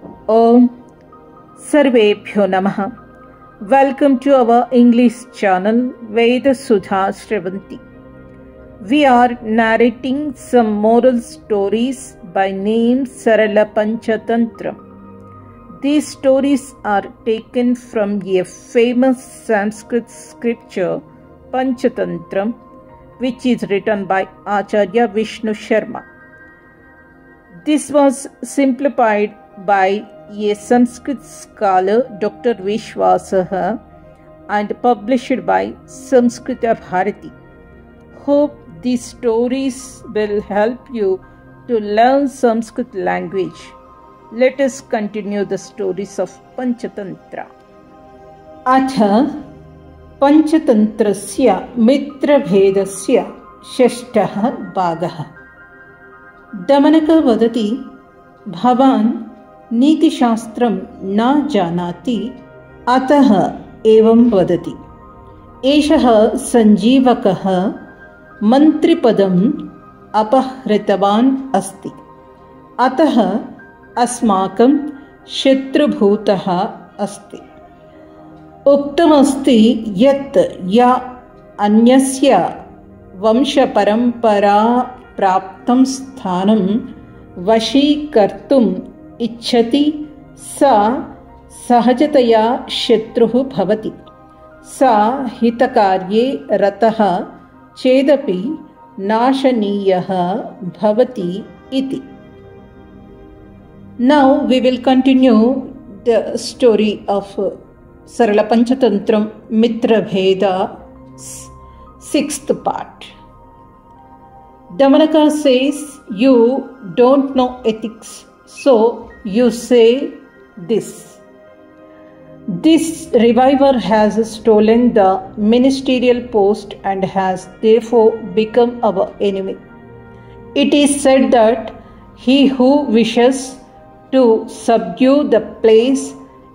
Om Sarvebhyo Namaha. Welcome to our English channel Veda Sudha Shravanti. We are narrating some moral stories by name Sarala Panchatantra. These stories are taken from a famous Sanskrit scripture Panchatantra, which is written by Acharya Vishnu Sharma. This was simplified by a Sanskrit scholar, Dr. Vishwasaha, and published by Samskrita Bharati. Hope these stories will help you to learn Sanskrit language. Let us continue the stories of Panchatantra. Atha Panchatantrasya Mitrabhedasya Shashtaha Bhagaha. Damanaka vadati Bhavan नीतिशास्त्रं न जानाति अतः एवं वदति. एषः सञ्जीवकः मन्त्रिपदम् अपहृतवान् अस्ति. अतः अस्माकं शत्रुभूतः अस्ति. उक्तमस्ति यत् या अन्यस्य वंशपरम्परा प्राप्तं स्थानं वशीकर्तुम् इच्छति सा सहजतया शत्रुः भवति. सा हितकार्ये रतः चेदपि नाशनीयः भवति इति. Now we will continue the story of Sarala Panchatantra Mitra Bheda, 6th part. Damanaka says, you don't know ethics, so you say this. This reviver has stolen the ministerial post and has therefore become our enemy. It is said that he who wishes to subdue the place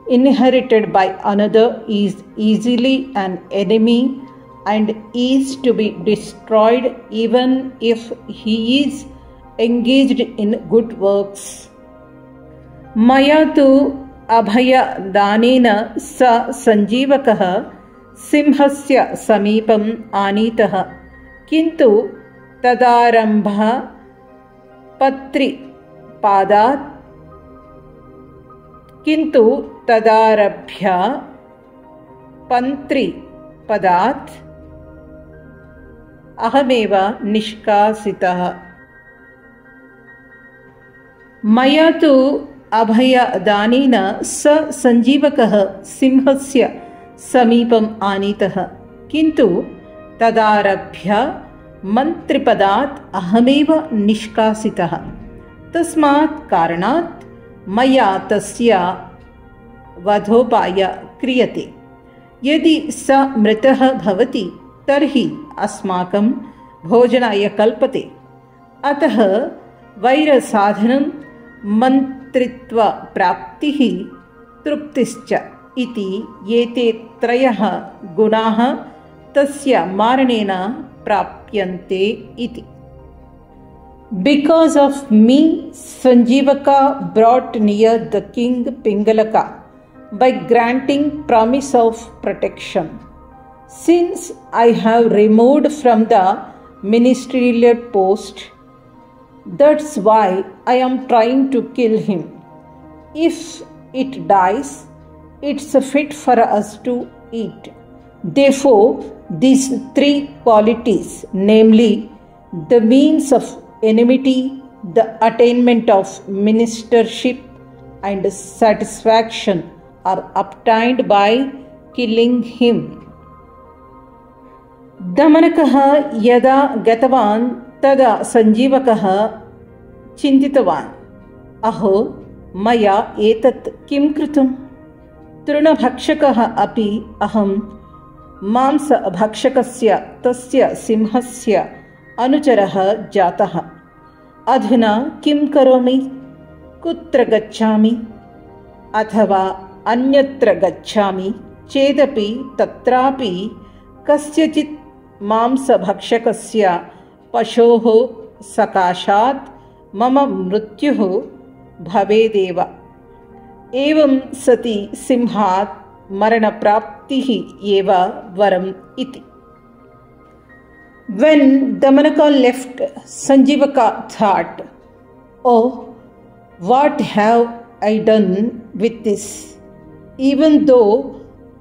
inherited by another is easily an enemy and is to be destroyed even if he is engaged in good works. मया तु अभयदानेन स सञ्जीवकः सिंहस्य समीपम् आनीतः, किन्तु तदारम्भः पत्रिपादात् किन्तु तदारभ्य पन्त्रिपदात् अहमेव निष्कासितः. मया तु अभयदानेन स सञ्जीवकः सिंहस्य समीपम् आनीतः, किन्तु तदारभ्य मन्त्रिपदात् अहमेव निष्कासितः. तस्मात् कारणात् मया तस्य वधोपायः क्रियते. यदि स मृतः भवति तर्हि अस्माकं भोजनाय कल्पते. अतः वैरसाधनं मन्त्रित्वप्राप्तिः तृप्तिश्च इति एते त्रयः गुणाः तस्य मारणेन प्राप्यन्ते इति. Because of me, Sanjivaka brought near the king Pingalaka by granting promise of protection. Since I have removed from the ministerial post, that's why I am trying to kill him. If it dies, it's fit for us to eat. Therefore, these three qualities, namely the means of enmity, the attainment of ministership, and satisfaction, are obtained by killing him. दमनकः यदा गतवान् तदा सञ्जीवकः चिन्तितवान्, अहो मया एतत् किं कृतं? तृणभक्षकः अपि अहं मांसभक्षकस्य तस्य सिंहस्य अनुचरः जातः. अधुना किं करोमि? कुत्र गच्छामि? अथवा अन्यत्र गच्छामि चेदपि तत्रापि कस्यचित् मांसभक्षकस्य पशोः सकाशात् मम मृत्युः भवेदेव. एवं सति सिंहात् मरणप्राप्तिः एव वरम् इति. When Damanaka left, Sanjeevaka thought, "Oh, what have I done with this? Even though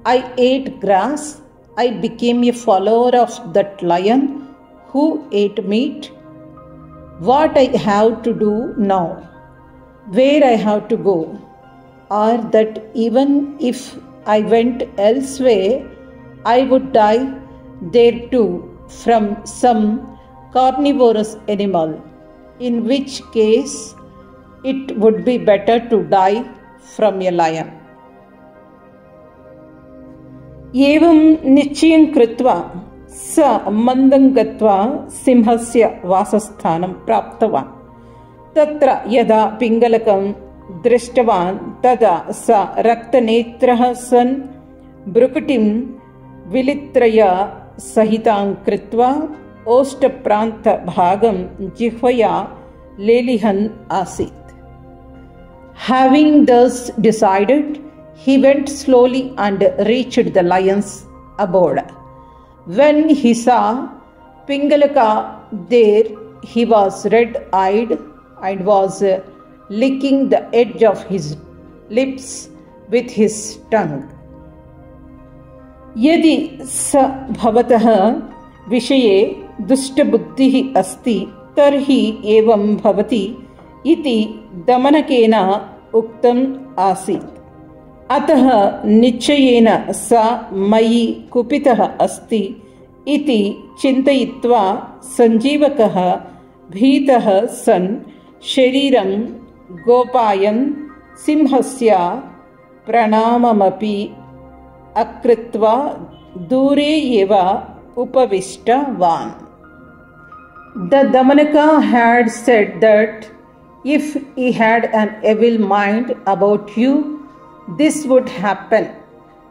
I ate grass, I became a follower of that lion who ate meat. What I have to do now? Where I have to go? Or that even if I went elsewhere, I would die there too from some carnivorous animal, in which case it would be better to die from a lion." एवं निश्चयं कृत्वा स मन्दं गत्वा सिंहस्य वासस्थानं प्राप्तवान्. तत्र यदा पिङ्गलकं दृष्टवान् तदा स रक्तनेत्रः सन् भ्रुकुटिं विलित्रय सहितां कृत्वा ओष्ठप्रान्तभागं जिह्वया लेलिहन् आसीत्. Having thus decided, he went slowly and reached the lion's abode. When he saw Pingalaka there, he was red-eyed and was licking the edge of his lips with his tongue. यदि स भवतः विषये दुष्टबुद्धिः अस्ति तर्हि एवं भवति इति दमनकेन उक्तम् आसीत्. अतः निश्चयेन स मयि कुपितः अस्ति इति चिन्तयित्वा सञ्जीवकः भीतः सन् शरीरं गोपायन् सिंहस्य प्रणाममपि अकृत्वा दूरे एव उपविष्टवान्. The Damanaka had said that if he had an evil mind about you, this would happen.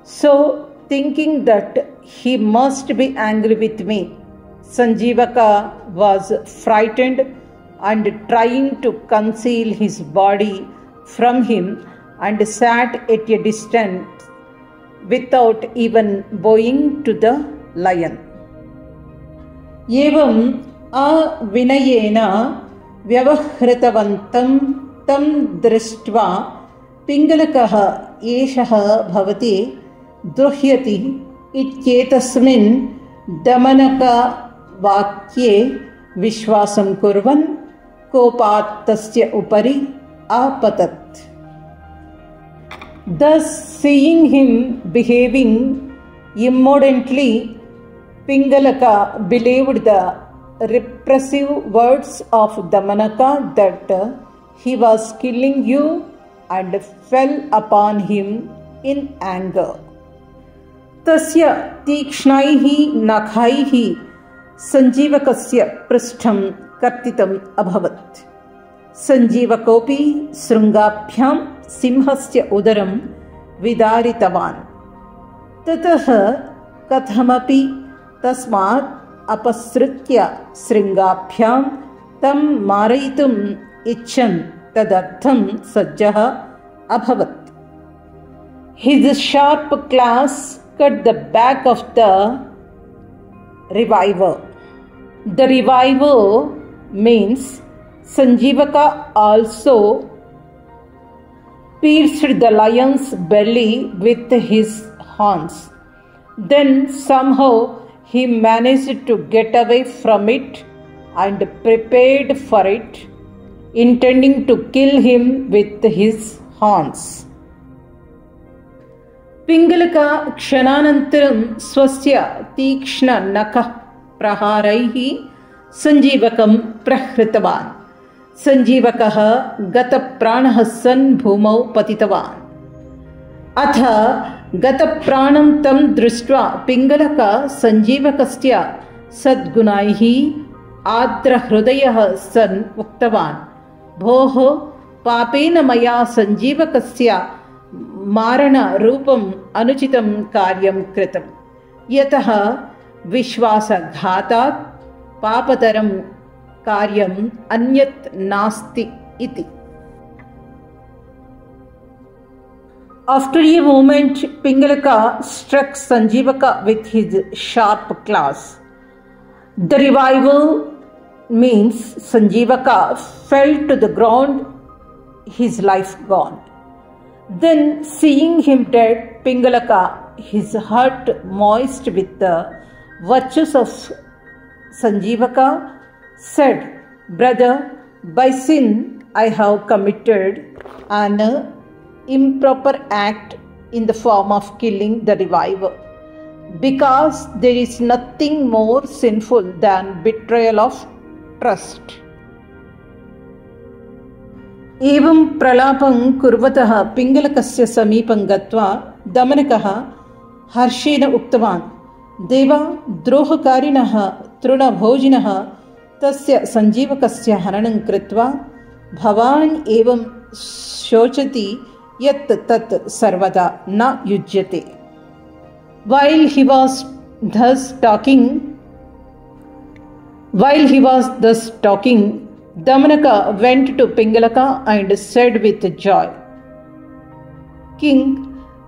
So, thinking that he must be angry with me, Sanjeevaka was frightened and trying to conceal his body from him and sat at a distance without even bowing to the lion. एवं अविनयेन व्यवहृतवन्तं तं दृष्ट्वा पिङ्गलकः एषः भवति दुह्यति इत्येतस्मिन् दमनकवाक्ये विश्वासं कुर्वन् कोपात् तस्य उपरि आपतत्. Thus, seeing him behaving immodestly, Pingalaka believed the repressive words of Damanaka that he was killing you and fell upon him in anger. Tasya तीक्ष्णैः नखैः सञ्जीवकस्य पृष्ठं कर्तितम् अभवत्. सञ्जीवकोऽपि शृङ्गाभ्यां सिंहस्य उदरं विदारितवान्. ततः कथमपि तस्मात् अपसृत्य शृङ्गाभ्यां तं मारयितुम् इच्छन् तदर्थं सज्जः अभवत्. His sharp claws cut the back of the reviver. The reviver means Sanjeevaka also pierced the lion's belly with his horns. Then somehow he managed to get away from it and prepared for it, intending to kill him with his horns. Pingalaka kshananantaram swasya tikshna nakah praharaihi Sanjeevakam prahritavan. Sanjeevakah gataprāṇah san bhūmau patitavan. Atha gataprāṇam tam drishtva Pingalaka Sanjeevakasya sadgunaihi आद्रहृदयः सन् उक्तवान्, भोः पापेन मया सञ्जीवकस्य मारणरूपम् अनुचितं कार्यं कृतं, यतः विश्वासघातात् पापतरं कार्यम् अन्यत् नास्ति इति. After a moment, Pingalaka struck Sanjeevaka with his sharp claws. The reviver means Sanjeevaka fell to the ground, his life gone. Then, seeing him dead, Pingalaka, his heart moist with the virtues of Sanjeevaka, said, "Brother, by sin I have committed an improper act in the form of killing the reviver, because there is nothing more sinful than betrayal of trust." एवं प्रलापं कुर्वतः पिङ्गलकस्य समीपं गत्वा दमनकः हर्षेण उक्तवान्, देव, द्रोहकारिणः तृणभोजिनः तस्य सञ्जीवकस्य हननं कृत्वा भवान् एवं शोचति यत् तत् सर्वदा न युज्यते. While he was thus talking, Damanaka went to Pingalaka and said with joy, "King,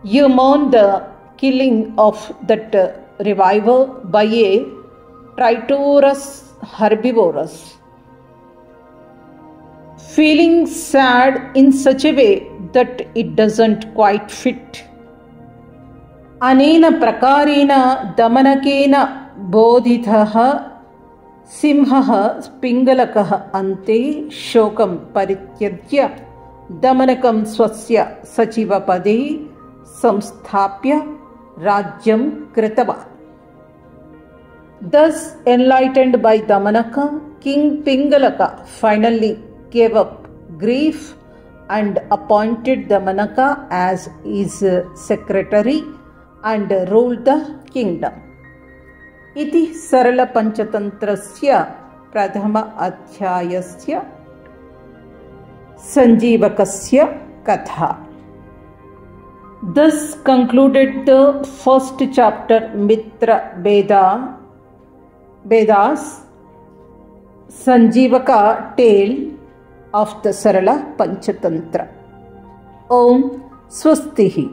you mourn the killing of that reviver by a traitorous herbivorous, feeling sad in such a way that it doesn't quite fit. Anena prakarena damanakena bodhitaha Simha Pingalakah ante shokam parityajya damanakam swasya sachiva pade samsthapya rajyam kritava." Thus enlightened by Damanaka, King Pingalaka finally gave up grief and appointed Damanaka as his secretary and ruled the kingdom. इति सरलपञ्चतन्त्रस्य प्रथम अध्यायस्य सञ्जीवकस्य कथा. Thus concluded the first chapter, Mitra Vedas Sanjeevaka tale of the Sarala Panchatantra. Om Swastihi.